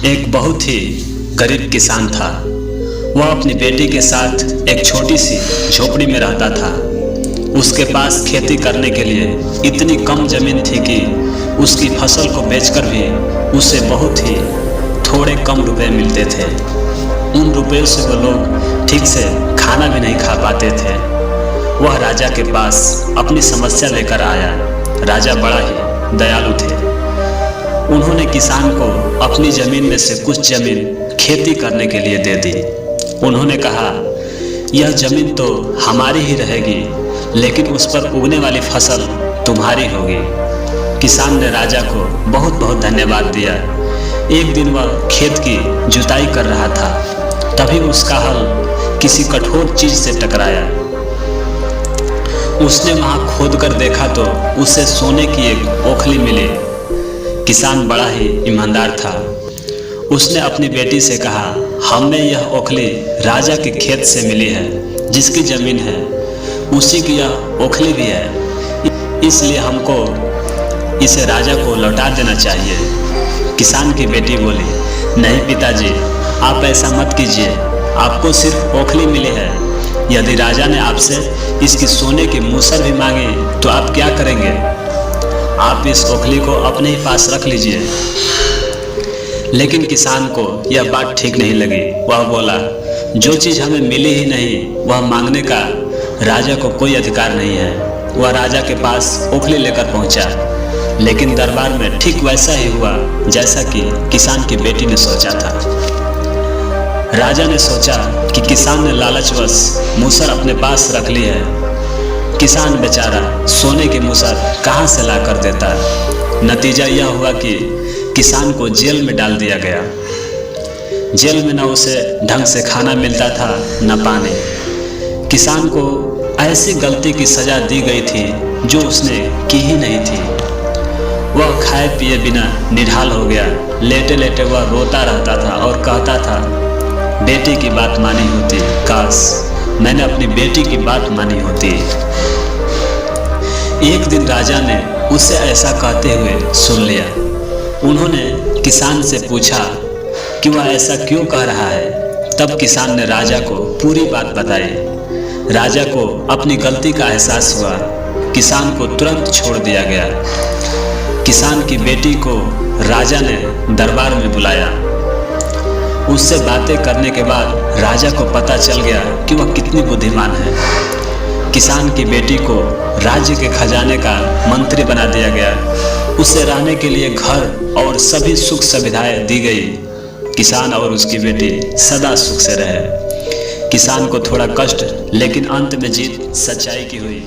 एक बहुत ही गरीब किसान था। वह अपनी बेटी के साथ एक छोटी सी झोपड़ी में रहता था। उसके पास खेती करने के लिए इतनी कम जमीन थी कि उसकी फसल को बेचकर भी उसे बहुत ही थोड़े कम रुपए मिलते थे। उन रुपयों से वो लोग ठीक से खाना भी नहीं खा पाते थे। वह राजा के पास अपनी समस्या लेकर आया। राजा बड़ा ही दयालु थे। उन्होंने किसान को अपनी जमीन में से कुछ जमीन खेती करने के लिए दे दी। उन्होंने कहा, यह जमीन तो हमारी ही रहेगी, लेकिन उस पर उगने वाली फसल तुम्हारी होगी। किसान ने राजा को बहुत बहुत धन्यवाद दिया। एक दिन वह खेत की जुताई कर रहा था, तभी उसका हल किसी कठोर चीज से टकराया। उसने वहां खोद कर देखा तो उसे सोने की एक ओखली मिली। किसान बड़ा ही ईमानदार था। उसने अपनी बेटी से कहा, हमें यह ओखली राजा के खेत से मिली है, जिसकी जमीन है उसी की यह ओखली भी है, इसलिए हमको इसे राजा को लौटा देना चाहिए। किसान की बेटी बोली, नहीं पिताजी, आप ऐसा मत कीजिए। आपको सिर्फ ओखली मिली है। यदि राजा ने आपसे इसकी सोने की मूसर भी मांगी तो आप क्या करेंगे? आप इस ओखली को अपने ही पास रख लीजिए। लेकिन किसान को यह बात ठीक नहीं लगी। वह बोला, जो चीज हमें मिली ही नहीं वह मांगने का राजा को कोई अधिकार नहीं है। वह राजा के पास ओखली लेकर पहुंचा, लेकिन दरबार में ठीक वैसा ही हुआ जैसा कि किसान की बेटी ने सोचा था। राजा ने सोचा कि किसान ने लालचवश मूसर अपने पास रख ली है। किसान बेचारा सोने की मूसर कहाँ से ला कर देता। नतीजा यह हुआ कि किसान को जेल में डाल दिया गया। जेल में न उसे ढंग से खाना मिलता था न पानी। किसान को ऐसी गलती की सजा दी गई थी जो उसने की ही नहीं थी। वह खाए पिए बिना निढाल हो गया। लेटे लेटे वह रोता रहता था और कहता था, बेटी की बात मानी होती, काश मैंने अपनी बेटी की बात मानी होती। एक दिन राजा ने उसे ऐसा कहते हुए सुन लिया। उन्होंने किसान से पूछा कि वह ऐसा क्यों कह रहा है। तब किसान ने राजा को पूरी बात बताई। राजा को अपनी गलती का एहसास हुआ। किसान को तुरंत छोड़ दिया गया। किसान की बेटी को राजा ने दरबार में बुलाया। उससे बातें करने के बाद राजा को पता चल गया कि वह कितनी बुद्धिमान है। किसान की बेटी को राज्य के खजाने का मंत्री बना दिया गया। उसे रहने के लिए घर और सभी सुख सुविधाएं दी गई। किसान और उसकी बेटी सदा सुख से रहे। किसान को थोड़ा कष्ट, लेकिन अंत में जीत सच्चाई की हुई।